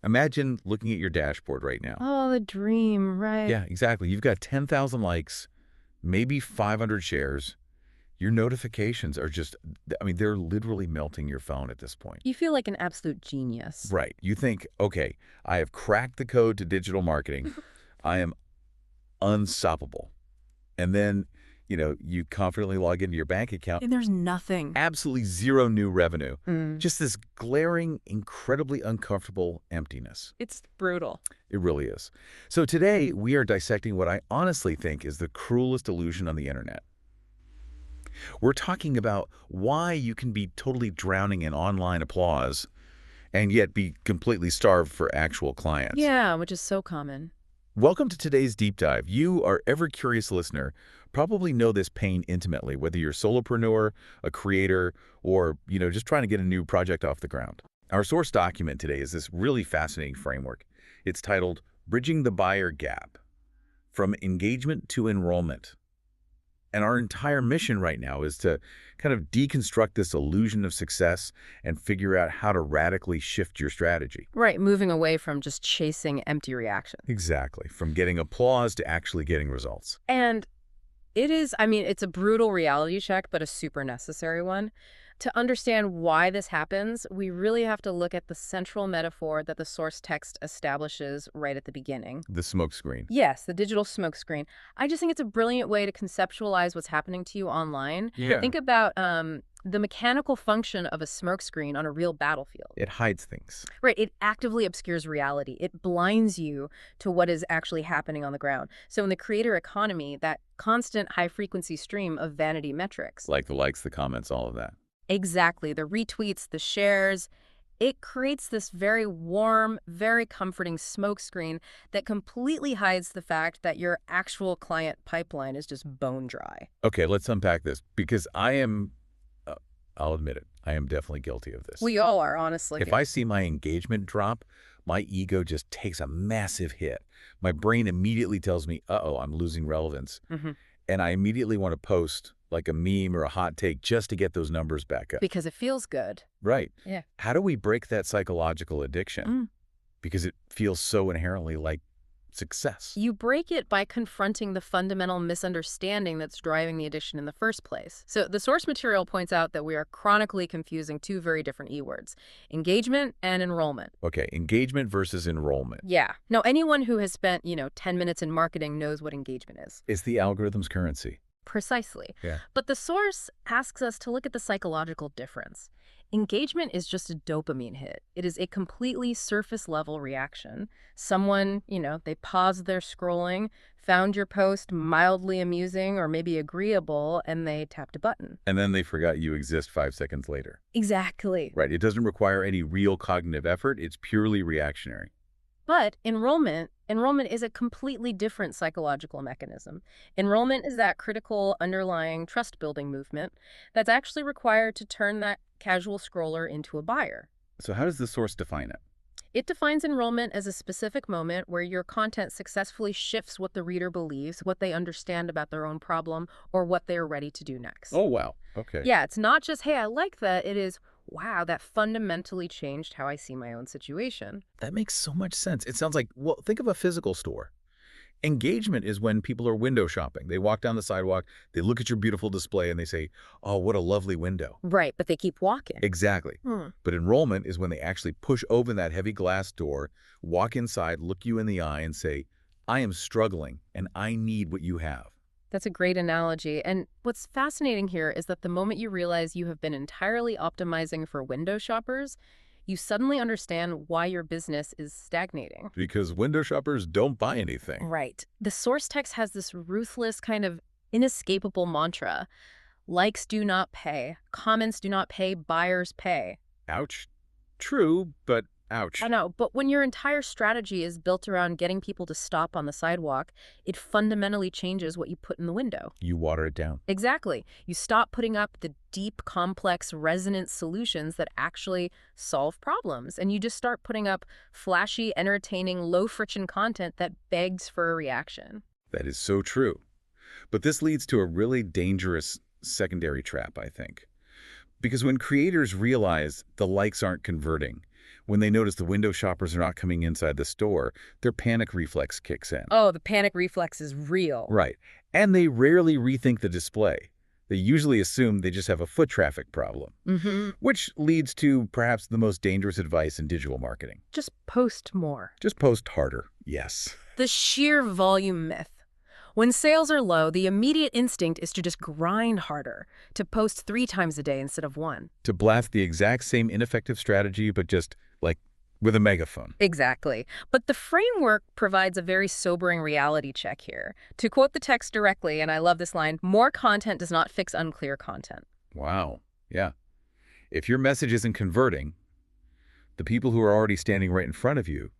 Imagine looking at your dashboard right now. Oh, the dream, right? Yeah, exactly. You've got 10,000 likes, maybe 500 shares. Your notifications are just, I mean, they're literally melting your phone at this point. You feel like an absolute genius. Right. You think, okay, I have cracked the code to digital marketing. I am unstoppable. And then, you confidently log into your bank account. And there's nothing. Absolutely zero new revenue. Mm. Just this glaring, incredibly uncomfortable emptiness. It's brutal. It really is. So today, we are dissecting what I honestly think is the cruelest illusion on the internet. We're talking about why you can be totally drowning in online applause and yet be completely starved for actual clients. Yeah, which is so common. Welcome to today's deep dive. You, our ever-curious listener, probably know this pain intimately, whether you're a solopreneur, a creator, or, just trying to get a new project off the ground. Our source document today is this really fascinating framework. It's titled Bridging the Buyer Gap: From Engagement to Enrollment. And our entire mission right now is to kind of deconstruct this illusion of success and figure out how to radically shift your strategy. Right, moving away from just chasing empty reaction. Exactly. From getting applause to actually getting results. And it's a brutal reality check, but a super necessary one. To understand why this happens, we really have to look at the central metaphor that the source text establishes right at the beginning. The smokescreen. Yes, the digital smokescreen. I just think it's a brilliant way to conceptualize what's happening to you online. Yeah. Think about the mechanical function of a smokescreen on a real battlefield. It hides things. Right, it actively obscures reality. It blinds you to what is actually happening on the ground. So in the creator economy, that constant high-frequency stream of vanity metrics. Like the likes, the comments, all of that. Exactly. The retweets, the shares. It creates this very warm, very comforting smokescreen that completely hides the fact that your actual client pipeline is just bone dry. Okay, let's unpack this, because I'll admit it, I am definitely guilty of this. We all are, honestly. If I see my engagement drop, my ego just takes a massive hit. My brain immediately tells me, uh-oh, I'm losing relevance. Mm-hmm. And I immediately want to post like a meme or a hot take just to get those numbers back up. Because it feels good. Right. Yeah. How do we break that psychological addiction? Because it feels so inherently like success. You break it by confronting the fundamental misunderstanding that's driving the addiction in the first place. So the source material points out that we are chronically confusing two very different E-words: engagement and enrollment. Okay, engagement versus enrollment. Yeah. Now, anyone who has spent, 10 minutes in marketing knows what engagement is. It's the algorithm's currency. Precisely. Yeah. But the source asks us to look at the psychological difference. Engagement is just a dopamine hit. It is a completely surface-level reaction. Someone, they paused their scrolling, found your post mildly amusing or maybe agreeable, and they tapped a button. And then they forgot you exist 5 seconds later. Exactly. Right. It doesn't require any real cognitive effort. It's purely reactionary. But enrollment is a completely different psychological mechanism. Enrollment is that critical underlying trust-building movement that's actually required to turn that casual scroller into a buyer. So how does the source define it? It defines enrollment as a specific moment where your content successfully shifts what the reader believes, what they understand about their own problem, or what they are ready to do next. Oh, wow. Okay. Yeah, it's not just, hey, I like that. It is, wow, that fundamentally changed how I see my own situation. That makes so much sense. It sounds like, well, think of a physical store. Engagement is when people are window shopping. They walk down the sidewalk, they look at your beautiful display, and they say, oh, what a lovely window. Right, but they keep walking. Exactly. But enrollment is when they actually push open that heavy glass door, walk inside, look you in the eye, and say, I am struggling, and I need what you have. That's a great analogy. And what's fascinating here is that the moment you realize you have been entirely optimizing for window shoppers, you suddenly understand why your business is stagnating. Because window shoppers don't buy anything. Right. The source text has this ruthless kind of inescapable mantra. Likes do not pay. Comments do not pay. Buyers pay. Ouch. True, but ouch. I know, but when your entire strategy is built around getting people to stop on the sidewalk, it fundamentally changes what you put in the window. You water it down. Exactly. You stop putting up the deep, complex, resonant solutions that actually solve problems, and you just start putting up flashy, entertaining, low-friction content that begs for a reaction. That is so true. But this leads to a really dangerous secondary trap, I think. Because when creators realize the likes aren't converting, When they notice the window shoppers are not coming inside the store, their panic reflex kicks in. Oh, the panic reflex is real. Right. And they rarely rethink the display. They usually assume they just have a foot traffic problem, which leads to perhaps the most dangerous advice in digital marketing. Just post more. Just post harder. Yes. The sheer volume myth. When sales are low, the immediate instinct is to just grind harder, to post 3 times a day instead of 1. To blast the exact same ineffective strategy, but just, like, with a megaphone. Exactly. But the framework provides a very sobering reality check here. To quote the text directly, and I love this line, more content does not fix unclear content. Wow. Yeah. If your message isn't converting, the people who are already standing right in front of you,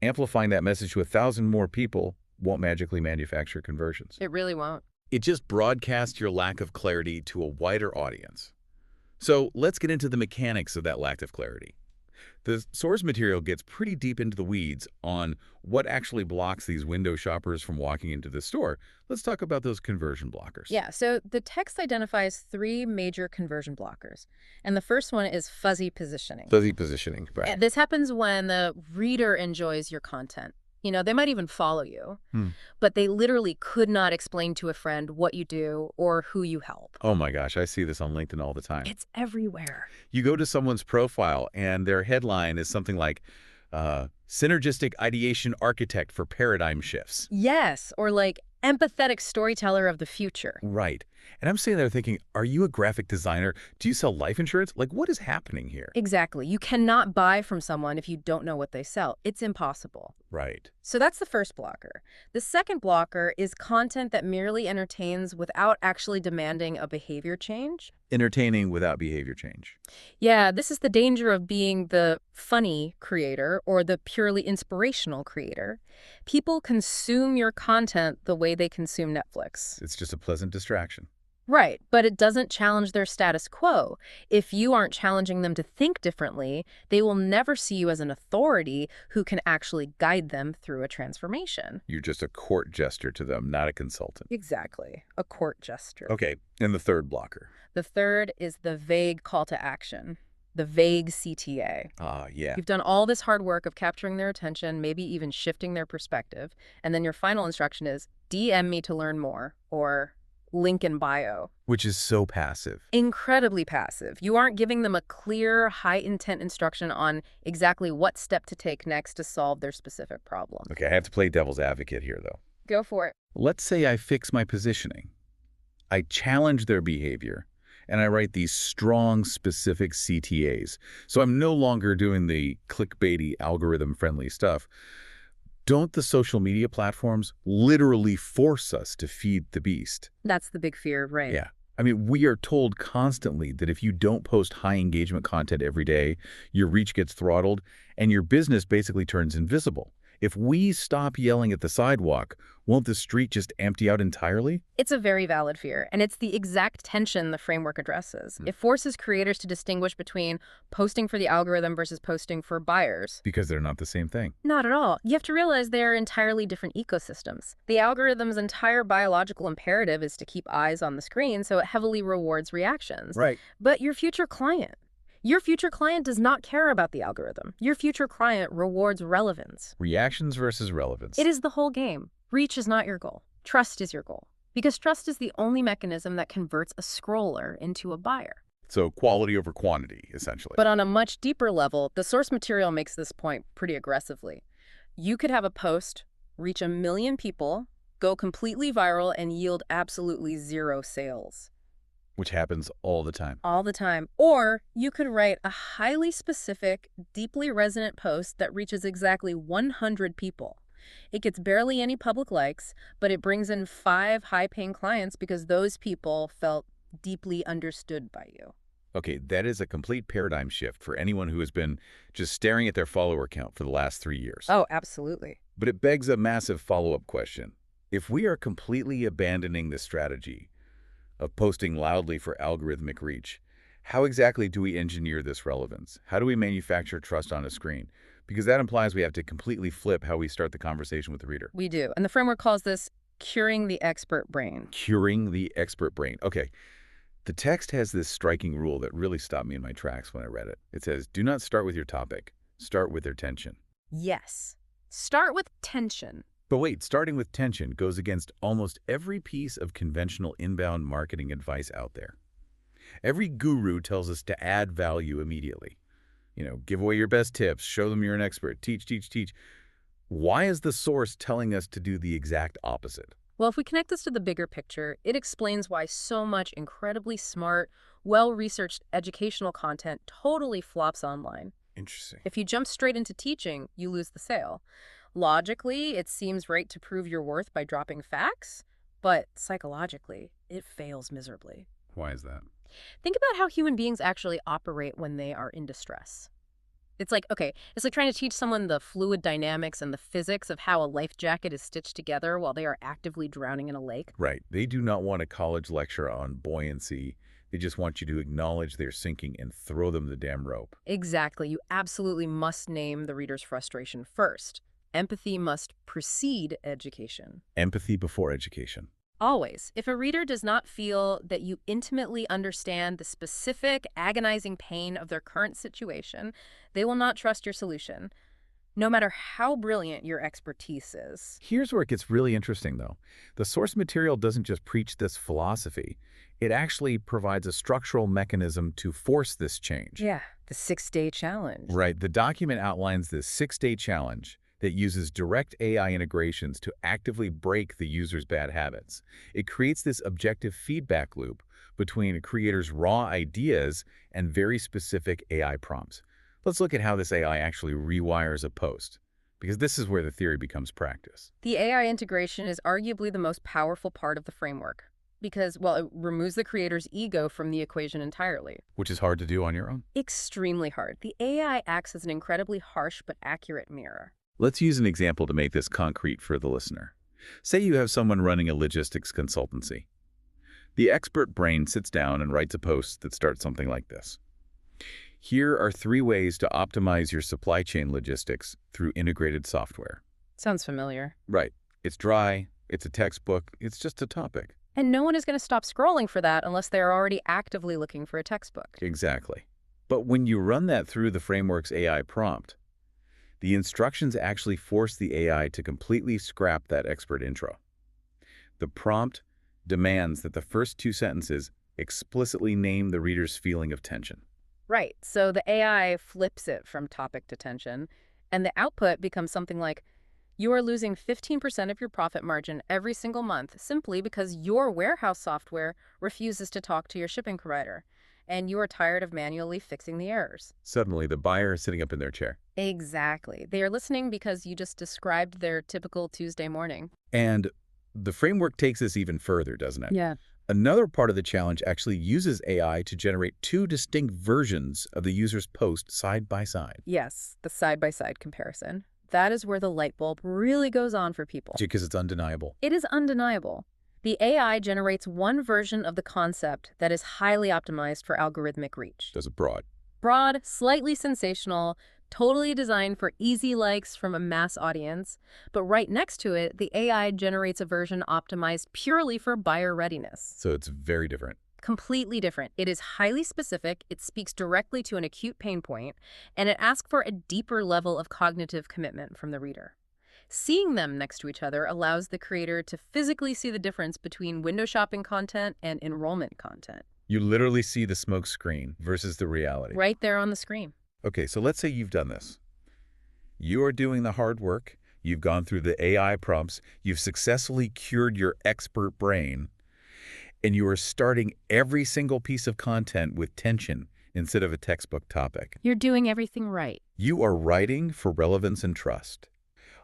amplifying that message to 1,000 more people won't magically manufacture conversions. It really won't. It just broadcasts your lack of clarity to a wider audience. So let's get into the mechanics of that lack of clarity. The source material gets pretty deep into the weeds on what actually blocks these window shoppers from walking into the store. Let's talk about those conversion blockers. Yeah, so the text identifies 3 major conversion blockers. And the first one is fuzzy positioning. Fuzzy positioning, right. And this happens when the reader enjoys your content. You know, they might even follow you, but they literally could not explain to a friend what you do or who you help. Oh my gosh, I see this on LinkedIn all the time. It's everywhere. You go to someone's profile and their headline is something like, Synergistic Ideation Architect for Paradigm Shifts. Yes, or like empathetic storyteller of the future. Right. And I'm sitting there thinking, are you a graphic designer? Do you sell life insurance? Like, what is happening here? Exactly. You cannot buy from someone if you don't know what they sell. It's impossible. Right. So that's the first blocker. The second blocker is content that merely entertains without actually demanding a behavior change. Entertaining without behavior change. Yeah, this is the danger of being the funny creator or the purely inspirational creator. People consume your content the way they consume Netflix. It's just a pleasant distraction. Right, but it doesn't challenge their status quo. If you aren't challenging them to think differently, they will never see you as an authority who can actually guide them through a transformation. You're just a court jester to them, not a consultant. Exactly, a court gesture. Okay, and the third blocker. The third is the vague call to action, the vague CTA. Yeah. You've done all this hard work of capturing their attention, maybe even shifting their perspective, and then your final instruction is DM me to learn more, or link in bio. Which is so passive. Incredibly passive. You aren't giving them a clear, high-intent instruction on exactly what step to take next to solve their specific problem. Okay, I have to play devil's advocate here, though. Go for it. Let's say I fix my positioning. I challenge their behavior, and I write these strong, specific CTAs. So I'm no longer doing the clickbaity, algorithm-friendly stuff. Don't the social media platforms literally force us to feed the beast? That's the big fear, right? Yeah. I mean, we are told constantly that if you don't post high engagement content every day, your reach gets throttled and your business basically turns invisible. If we stop yelling at the sidewalk, won't the street just empty out entirely? It's a very valid fear, and it's the exact tension the framework addresses. It forces creators to distinguish between posting for the algorithm versus posting for buyers. Because they're not the same thing. Not at all. You have to realize they're entirely different ecosystems. The algorithm's entire biological imperative is to keep eyes on the screen, so it heavily rewards reactions. Right. But your future client does not care about the algorithm. Your future client rewards relevance. Reactions versus relevance. It is the whole game. Reach is not your goal. Trust is your goal. Because trust is the only mechanism that converts a scroller into a buyer. So quality over quantity, essentially. But on a much deeper level, the source material makes this point pretty aggressively. You could have a post reach 1 million people, go completely viral, and yield absolutely 0 sales. Which happens all the time. All the time. Or you could write a highly specific, deeply resonant post that reaches exactly 100 people. It gets barely any public likes, but it brings in 5 high-paying clients because those people felt deeply understood by you. Okay, that is a complete paradigm shift for anyone who has been just staring at their follower count for the last 3 years. Oh, absolutely. But it begs a massive follow-up question. If we are completely abandoning this strategy of posting loudly for algorithmic reach, how exactly do we engineer this relevance? How do we manufacture trust on a screen? Because that implies we have to completely flip how we start the conversation with the reader. We do. And the framework calls this curing the expert brain. Curing the expert brain. Okay. The text has this striking rule that really stopped me in my tracks when I read it. It says, do not start with your topic. Start with their tension. Yes. Start with tension. But wait, starting with tension goes against almost every piece of conventional inbound marketing advice out there. Every guru tells us to add value immediately. Give away your best tips, show them you're an expert, teach, teach, teach. Why is the source telling us to do the exact opposite? Well, if we connect this to the bigger picture, it explains why so much incredibly smart, well-researched educational content totally flops online. Interesting. If you jump straight into teaching, you lose the sale. Logically, it seems right to prove your worth by dropping facts, but psychologically, it fails miserably. Why is that? Think about how human beings actually operate when they are in distress. It's like trying to teach someone the fluid dynamics and the physics of how a life jacket is stitched together while they are actively drowning in a lake. Right. They do not want a college lecture on buoyancy. They just want you to acknowledge they're sinking and throw them the damn rope. Exactly. You absolutely must name the reader's frustration first. Empathy must precede education. Empathy before education. Always. If a reader does not feel that you intimately understand the specific, agonizing pain of their current situation, they will not trust your solution, no matter how brilliant your expertise is. Here's where it gets really interesting, though. The source material doesn't just preach this philosophy. It actually provides a structural mechanism to force this change. Yeah, the 6-day challenge. Right. The document outlines this 6-day challenge that uses direct AI integrations to actively break the user's bad habits. It creates this objective feedback loop between a creator's raw ideas and very specific AI prompts. Let's look at how this AI actually rewires a post, because this is where the theory becomes practice. The AI integration is arguably the most powerful part of the framework because, well, it removes the creator's ego from the equation entirely. Which is hard to do on your own. Extremely hard. The AI acts as an incredibly harsh but accurate mirror. Let's use an example to make this concrete for the listener. Say you have someone running a logistics consultancy. The expert brain sits down and writes a post that starts something like this. Here are 3 ways to optimize your supply chain logistics through integrated software. Sounds familiar. Right. It's dry, it's a textbook, it's just a topic. And no one is going to stop scrolling for that unless they're already actively looking for a textbook. Exactly. But when you run that through the framework's AI prompt, the instructions actually force the AI to completely scrap that expert intro. The prompt demands that the first 2 sentences explicitly name the reader's feeling of tension. Right. So the AI flips it from topic to tension, and the output becomes something like, you are losing 15% of your profit margin every single month simply because your warehouse software refuses to talk to your shipping provider, and you are tired of manually fixing the errors. Suddenly, the buyer is sitting up in their chair. Exactly. They are listening because you just described their typical Tuesday morning. And the framework takes this even further, doesn't it? Yeah. Another part of the challenge actually uses AI to generate 2 distinct versions of the user's post side by side. Yes, the side-by-side comparison. That is where the light bulb really goes on for people. Because it's undeniable. It is undeniable. The AI generates one version of the concept that is highly optimized for algorithmic reach. Does it broad. Broad, slightly sensational, totally designed for easy likes from a mass audience. But right next to it, the AI generates a version optimized purely for buyer readiness. So it's very different. Completely different. It is highly specific, it speaks directly to an acute pain point, and it asks for a deeper level of cognitive commitment from the reader. Seeing them next to each other allows the creator to physically see the difference between window shopping content and enrollment content. You literally see the smoke screen versus the reality. Right there on the screen. Okay, so let's say you've done this. You are doing the hard work, you've gone through the AI prompts, you've successfully cured your expert brain, and you are starting every single piece of content with tension instead of a textbook topic. You're doing everything right. You are writing for relevance and trust.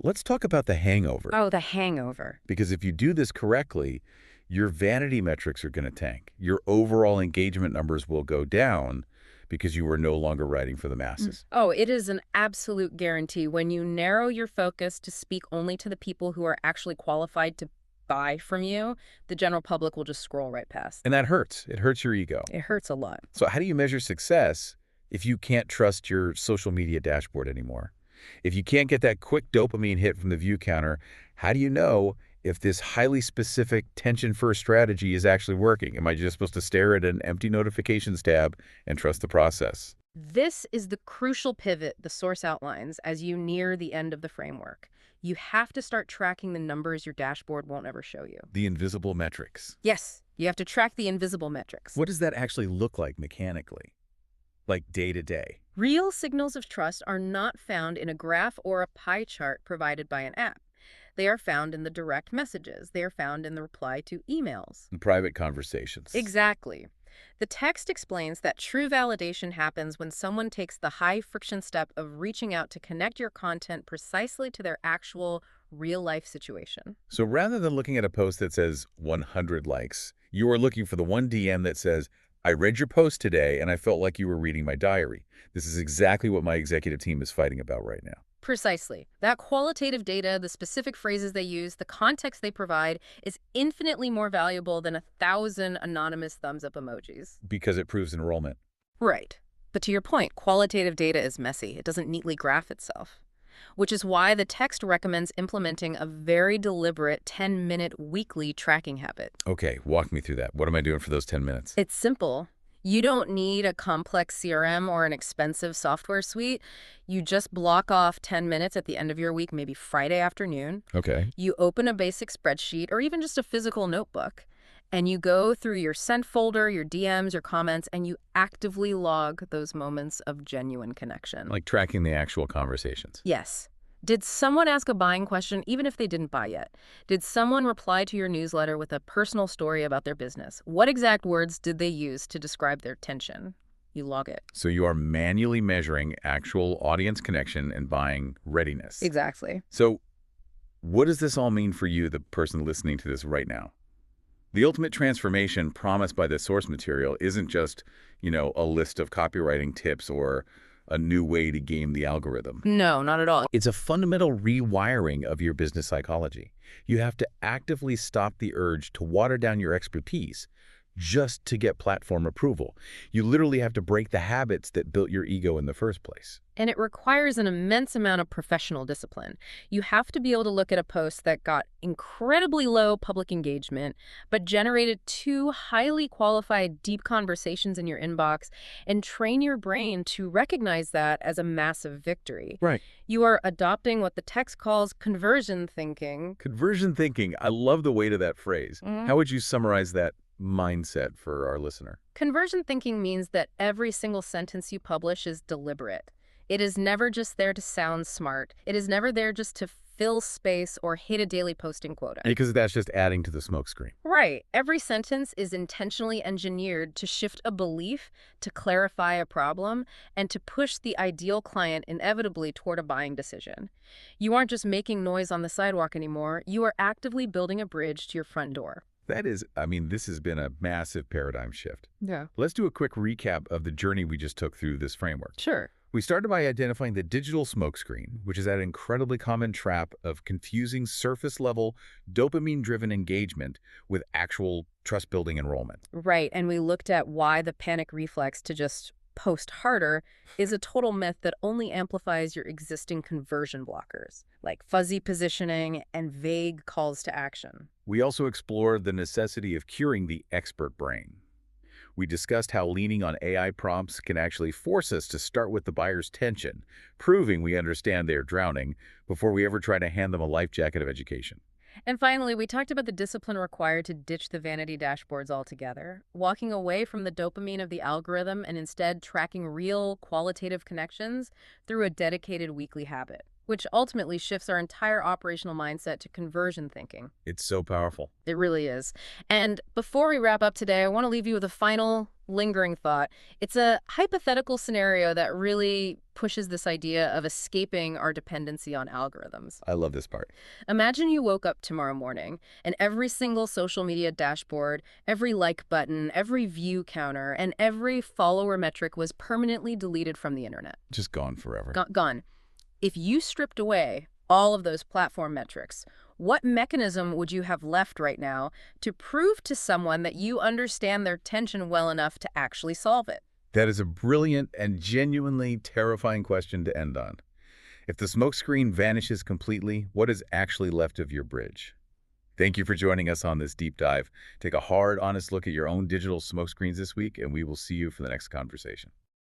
Let's talk about the hangover. Oh, the hangover. Because if you do this correctly, your vanity metrics are going to tank. Your overall engagement numbers will go down because you are no longer writing for the masses. Oh, it is an absolute guarantee. When you narrow your focus to speak only to the people who are actually qualified to buy from you, the general public will just scroll right past. And that hurts. It hurts your ego. It hurts a lot. So how do you measure success if you can't trust your social media dashboard anymore? If you can't get that quick dopamine hit from the view counter, how do you know if this highly specific tension-first strategy is actually working? Am I just supposed to stare at an empty notifications tab and trust the process? This is the crucial pivot the source outlines as you near the end of the framework. You have to start tracking the numbers your dashboard won't ever show you. The invisible metrics. Yes, you have to track the invisible metrics. What does that actually look like mechanically? Like day to day? Real signals of trust are not found in a graph or a pie chart provided by an app. They are found in the direct messages. They are found in the reply to emails. In private conversations. Exactly. The text explains that true validation happens when someone takes the high-friction step of reaching out to connect your content precisely to their actual real-life situation. So rather than looking at a post that says 100 likes, you are looking for the one DM that says, I read your post today and I felt like you were reading my diary. This is exactly what my executive team is fighting about right now. Precisely. That qualitative data, the specific phrases they use, the context they provide, is infinitely more valuable than 1,000 anonymous thumbs-up emojis. Because it proves enrollment. Right. But to your point, qualitative data is messy. It doesn't neatly graph itself. Which is why the text recommends implementing a very deliberate 10-minute weekly tracking habit. Okay, walk me through that. What am I doing for those 10 minutes? It's simple. You don't need a complex CRM or an expensive software suite. You just block off 10 minutes at the end of your week, maybe Friday afternoon. Okay. You open a basic spreadsheet or even just a physical notebook, and you go through your sent folder, your DMs, your comments, and you actively log those moments of genuine connection. Like tracking the actual conversations. Yes. Did someone ask a buying question even if they didn't buy yet? Did someone reply to your newsletter with a personal story about their business? What exact words did they use to describe their tension? You log it. So you are manually measuring actual audience connection and buying readiness. Exactly. So what does this all mean for you, the person listening to this right now? The ultimate transformation promised by the source material isn't just, a list of copywriting tips or a new way to game the algorithm. No, not at all. It's a fundamental rewiring of your business psychology. You have to actively stop the urge to water down your expertise just to get platform approval. You literally have to break the habits that built your ego in the first place. And it requires an immense amount of professional discipline. You have to be able to look at a post that got incredibly low public engagement, but generated 2 highly qualified deep conversations in your inbox and train your brain to recognize that as a massive victory. Right. You are adopting what the text calls conversion thinking. Conversion thinking. I love the weight of that phrase. Mhm. How would you summarize that mindset for our listener? Conversion thinking means that every single sentence you publish is deliberate. It is never just there to sound smart. It is never there just to fill space or hit a daily posting quota. Because that's just adding to the smokescreen. Right. Every sentence is intentionally engineered to shift a belief, to clarify a problem, and to push the ideal client inevitably toward a buying decision. You aren't just making noise on the sidewalk anymore. You are actively building a bridge to your front door. This has been a massive paradigm shift. Yeah. Let's do a quick recap of the journey we just took through this framework. Sure. We started by identifying the digital smokescreen, which is that incredibly common trap of confusing surface-level, dopamine-driven engagement with actual trust-building enrollment. Right. And we looked at why the panic reflex to just post harder is a total myth that only amplifies your existing conversion blockers, like fuzzy positioning and vague calls to action. We also explored the necessity of curing the expert brain. We discussed how leaning on AI prompts can actually force us to start with the buyer's tension, proving we understand they're drowning before we ever try to hand them a life jacket of education. And finally, we talked about the discipline required to ditch the vanity dashboards altogether, walking away from the dopamine of the algorithm and instead tracking real, qualitative connections through a dedicated weekly habit, which ultimately shifts our entire operational mindset to conversion thinking. It's so powerful. It really is. And before we wrap up today, I want to leave you with a final lingering thought. It's a hypothetical scenario that really pushes this idea of escaping our dependency on algorithms. I love this part. Imagine you woke up tomorrow morning and every single social media dashboard, every like button, every view counter, and every follower metric was permanently deleted from the internet. Just gone forever. Gone. If you stripped away all of those platform metrics, what mechanism would you have left right now to prove to someone that you understand their tension well enough to actually solve it? That is a brilliant and genuinely terrifying question to end on. If the smokescreen vanishes completely, what is actually left of your bridge? Thank you for joining us on this deep dive. Take a hard, honest look at your own digital smokescreens this week, and we will see you for the next conversation.